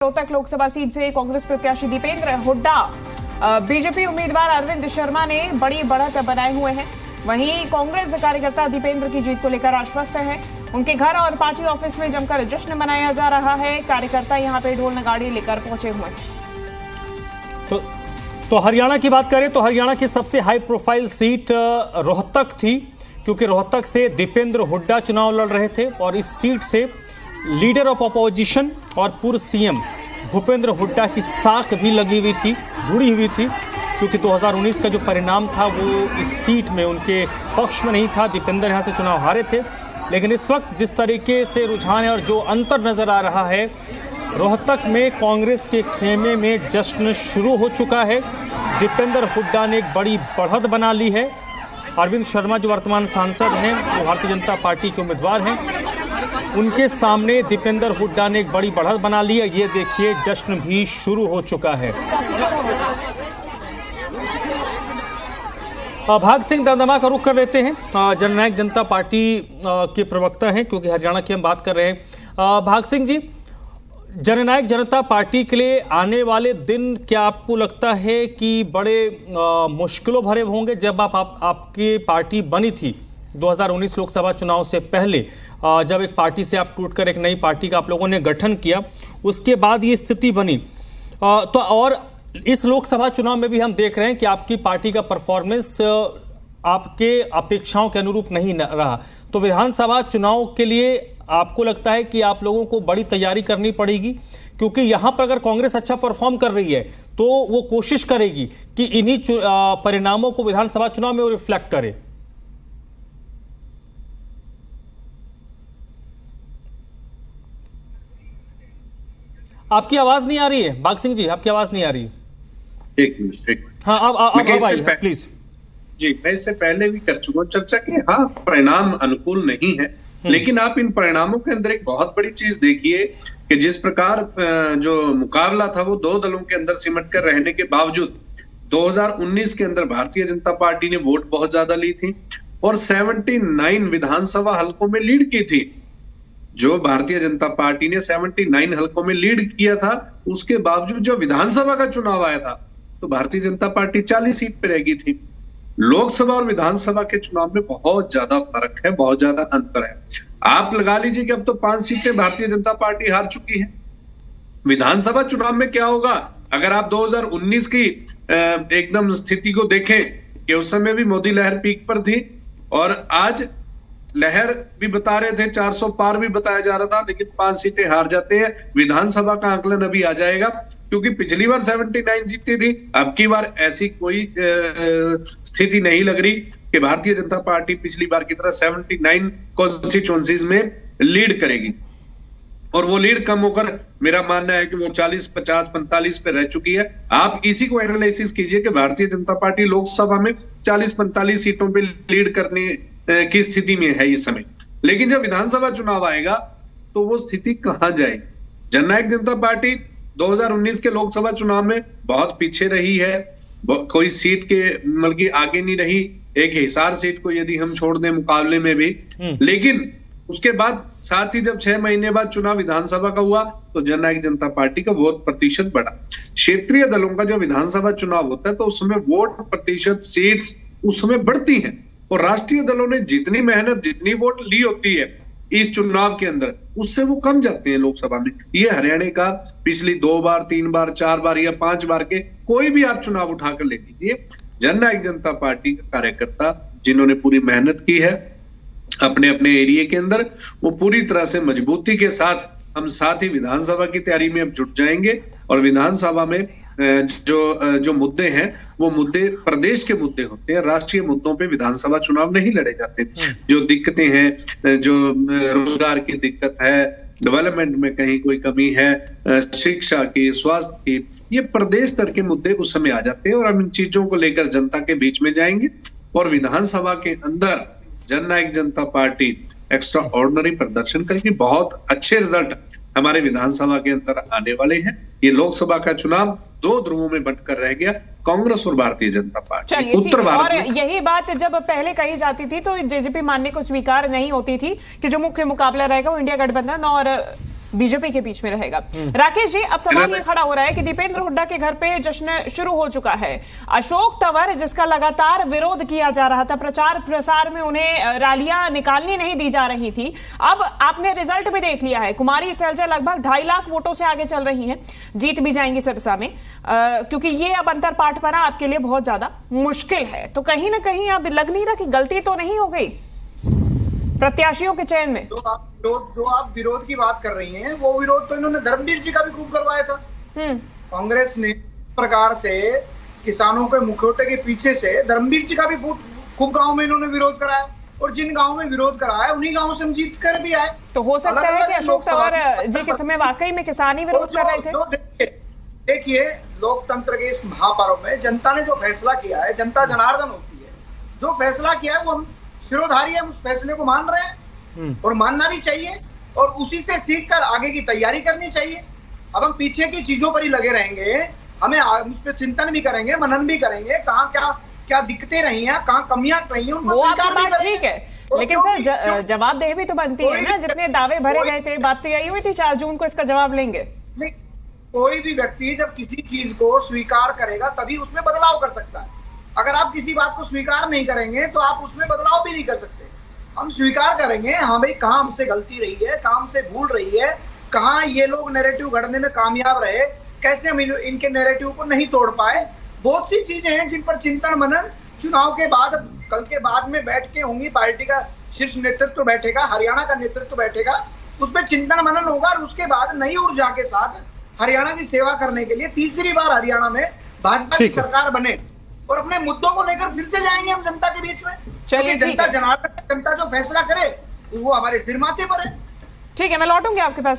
Rohtak Lok Sabha seat से कांग्रेस प्रत्याशी Dipendra Hooda BJP उम्मीदवार अरविंद शर्मा ने बड़ी बढ़त बनाए हुए हैं। वहीं कांग्रेस कार्यकर्ता दीपेंद्र की जीत को लेकर आश्वस्त हैं। उनके घर और पार्टी ऑफिस में जमकर जश्न मनाया जा रहा है। कार्यकर्ता यहां पे ढोल नगाड़े लेकर पहुंचे हुए हैं। तो हरियाणा की बात करें तो हरियाणा की सबसे हाई प्रोफाइल सीट रोहतक थी, क्योंकि रोहतक से दीपेंद्र हुड्डा चुनाव लड़ रहे थे और इस सीट से लीडर ऑफ अपोजिशन और पूर्व सीएम भूपेंद्र हुड्डा की साख भी लगी हुई थी, जुड़ी हुई थी, क्योंकि 2019 का जो परिणाम था वो इस सीट में उनके पक्ष में नहीं था। दीपेंद्र यहाँ से चुनाव हारे थे, लेकिन इस वक्त जिस तरीके से रुझान है और जो अंतर नज़र आ रहा है, रोहतक में कांग्रेस के खेमे में जश्न शुरू हो चुका है। दीपेंद्र हुड्डा ने एक बड़ी बढ़त बना ली है। अरविंद शर्मा जो वर्तमान सांसद हैं, वो भारतीय जनता पार्टी के उम्मीदवार हैं, उनके सामने दीपेंद्र हुड्डा ने एक बड़ी बढ़त बना ली है। ये देखिए, जश्न भी शुरू हो चुका है। भाग सिंह दमदमा का रुख कर लेते हैं। जननायक जनता पार्टी के प्रवक्ता हैं, क्योंकि हरियाणा की हम बात कर रहे हैं। भाग सिंह जी, जननायक जनता पार्टी के लिए आने वाले दिन क्या आपको लगता है कि बड़े मुश्किलों भरे होंगे? जब आपकी पार्टी बनी थी 2019 लोकसभा चुनाव से पहले, जब एक पार्टी से आप टूटकर एक नई पार्टी का आप लोगों ने गठन किया, उसके बाद ये स्थिति बनी, तो और इस लोकसभा चुनाव में भी हम देख रहे हैं कि आपकी पार्टी का परफॉर्मेंस आपके अपेक्षाओं के अनुरूप नहीं रहा। तो विधानसभा चुनाव के लिए आपको लगता है कि आप लोगों को बड़ी तैयारी करनी पड़ेगी, क्योंकि यहाँ पर अगर कांग्रेस अच्छा परफॉर्म कर रही है तो वो कोशिश करेगी कि इन्हीं परिणामों को विधानसभा चुनाव में वो रिफ्लेक्ट करे। आपकी आवाज नहीं आ रही है बाग सिंह जी, आपकी आवाज नहीं आ रही है। एक मिनट। हाँ, अब आइए प्लीज। जी, मैं इससे पहले भी कर चुका हूँ चर्चा कि हाँ, परिणाम अनुकूल नहीं है, लेकिन आप इन परिणामों के अंदर एक बहुत बड़ी चीज देखिए कि जिस प्रकार जो मुकाबला था वो दो दलों के अंदर सिमट कर रहने के बावजूद 2019 के अंदर भारतीय जनता पार्टी ने वोट बहुत ज्यादा ली थी और 79 विधानसभा हलकों में लीड की थी। जो भारतीय जनता पार्टी ने 79 हलकों में लीड किया था, उसके बावजूद जो विधानसभा का चुनाव आया था तो भारतीय जनता पार्टी 40 सीट पे रह गई थी। लोकसभा और विधानसभा के चुनाव में बहुत ज्यादा फर्क है, बहुत ज्यादा अंतर है। आप लगा लीजिए कि अब तो 5 सीटें भारतीय जनता पार्टी हार चुकी है। विधानसभा चुनाव में क्या होगा अगर आप 2019 की एकदम स्थिति को देखें कि उस समय भी मोदी लहर पीक पर थी और आज लहर भी बता रहे थे, 400 पार भी बताया जा रहा था, लेकिन 5 सीटें हार जाते हैं। विधानसभा का आंकलन अभी आ जाएगा, क्योंकि पिछली बार 79 जीती थी, अब की बार ऐसी कोई स्थिति नहीं लग रही कि भारतीय जनता पार्टी पिछली बार की तरह 79 कॉन्स्टिट्यूएंसीज में लीड करेगी। और वो लीड कम होकर मेरा मानना है कि वो 40, 50, 45 पे रह चुकी है। आप इसी को एनालिसिस कीजिए कि भारतीय जनता पार्टी लोकसभा में 40-45 सीटों पे लीड करने की स्थिति में है इस समय, लेकिन जब विधानसभा चुनाव आएगा तो वो स्थिति कहां जाएगी? जननायक जनता पार्टी 2019 के लोकसभा चुनाव में बहुत पीछे रही है, कोई सीट के बल्कि आगे नहीं रही। एक हिसार सीट को यदि हम छोड़ दें मुकाबले में भी, लेकिन उसके बाद साथ ही जब 6 महीने बाद चुनाव विधानसभा का हुआ तो जननायक जनता पार्टी का वोट प्रतिशत बढ़ा। क्षेत्रीय दलों का जो विधानसभा चुनाव होता है तो उस समय वोट प्रतिशत, सीट्स उस समय बढ़ती हैं, और राष्ट्रीय दलों ने जितनी मेहनत, जितनी वोट ली होती है इस चुनाव के अंदर, उससे वो कम जाते हैं लोकसभा में। ये हरियाणा का पिछली 2 बार, 3 बार, 4 बार या 5 बार के कोई भी आप चुनाव उठाकर ले लीजिए, जननायक जनता पार्टी का कार्यकर्ता जिन्होंने पूरी मेहनत की है अपने अपने एरिया के अंदर, वो पूरी तरह से मजबूती के साथ हम साथ ही विधानसभा की तैयारी में अब जुट जाएंगे। और विधानसभा में जो मुद्दे हैं वो मुद्दे प्रदेश के मुद्दे होते हैं, राष्ट्रीय मुद्दों पे विधानसभा चुनाव नहीं लड़े जाते। जो दिक्कतें हैं, जो रोजगार की दिक्कत है, डेवलपमेंट में कहीं कोई कमी है, शिक्षा की, स्वास्थ्य की, ये प्रदेश स्तर के मुद्दे उस समय आ जाते हैं और हम इन चीजों को लेकर जनता के बीच में जाएंगे। और विधानसभा के अंदर जननायक जनता पार्टी एक्स्ट्रा ऑर्डिनरी प्रदर्शन करेगी। बहुत अच्छे रिजल्ट हमारे विधानसभा के अंदर आने वाले हैं। ये लोकसभा का चुनाव 2 ध्रुवों में बंटकर रह गया, कांग्रेस और भारतीय जनता पार्टी। उत्तर भारत और यही बात जब पहले कही जाती थी तो जेजेपी मानने को स्वीकार नहीं होती थी कि जो मुख्य मुकाबला रहेगा वो इंडिया गठबंधन और बीजेपी के बीच में रहेगा। राकेश जी, अब सवाल ये खड़ा हो रहा है कि दीपेंद्र हुड्डा के घर पे जश्न शुरू हो चुका है। अशोक तंवर, जिसका लगातार विरोध किया जा रहा था, प्रचार प्रसार में उन्हें रैलियां निकालनी नहीं दी जा रही थी, अब आपने रिजल्ट भी देख लिया है। कुमारी सैलजा लगभग 2.5 लाख वोटों से आगे चल रही हैं, जीत भी जाएंगी सिरसा में, क्योंकि ये अब अंतर पाठ पाना आपके लिए बहुत ज्यादा मुश्किल है। तो कहीं ना कहीं अब लग नहीं रहा कि गलती तो नहीं हो गई प्रत्याशियों के चयन में? जो आप विरोध की बात कर रही हैं, वो विरोध तो इन्होंने धर्मवीर जी का भी खूब करवाया था। कांग्रेस ने इस प्रकार से किसानों के मुखौटे के पीछे से धर्मवीर जी का भी खूब गांव में इन्होंने विरोध कराया, और जिन गांव में विरोध कराया उन्हीं गांव से हम जीत कर भी आए। तो हो सकता है कि अशोक तंवर जी के समय वाकई में किसान ही विरोध कर रहे थे। देखिए, लोकतंत्र के इस महापर्व में जनता ने जो फैसला किया है, जनता जनार्दन होती है, जो फैसला किया है वो हम शिरोधारी है, उस फैसले को मान रहे हैं और मानना भी चाहिए, और उसी से सीख कर आगे की तैयारी करनी चाहिए। अब हम पीछे की चीजों पर ही लगे रहेंगे, हमें उस पर चिंतन भी करेंगे, मनन भी करेंगे, कहाँ क्या दिक्कतें रही हैं, कहाँ कमियां रही हैं, वो आपकी बात ठीक है, लेकिन सर जवाबदेही भी तो बनती है ना। जितने दावे भरे गए थे, बात तो यही हुई थी 4 जून को इसका जवाब लेंगे। नहीं, कोई भी व्यक्ति जब किसी चीज को स्वीकार करेगा तभी उसमें बदलाव कर सकता है। अगर आप किसी बात को स्वीकार नहीं करेंगे तो आप उसमें बदलाव भी नहीं कर सकते। हम स्वीकार करेंगे, हाँ भाई, कहाँ हमसे गलती रही है, कहाँ हमसे भूल रही है, कहाँ ये लोग नैरेटिव गढ़ने में कामयाब रहे, कैसे हम इनके नैरेटिव को नहीं तोड़ पाए। बहुत सी चीजें हैं जिन पर चिंतन मनन चुनाव के बाद, कल के बाद में बैठ के होंगी। पार्टी का शीर्ष नेतृत्व बैठेगा, हरियाणा का नेतृत्व बैठेगा, उस पर चिंतन मनन होगा, और उसके बाद नई ऊर्जा के साथ हरियाणा की सेवा करने के लिए तीसरी बार हरियाणा में भाजपा की सरकार बने और अपने मुद्दों को लेकर फिर से जाएंगे हम जनता के बीच में। चलिए, जनता जनार्दन, जनता जो फैसला करे वो हमारे सिर माथे पर है। ठीक है, मैं लौटूंगी आपके पास।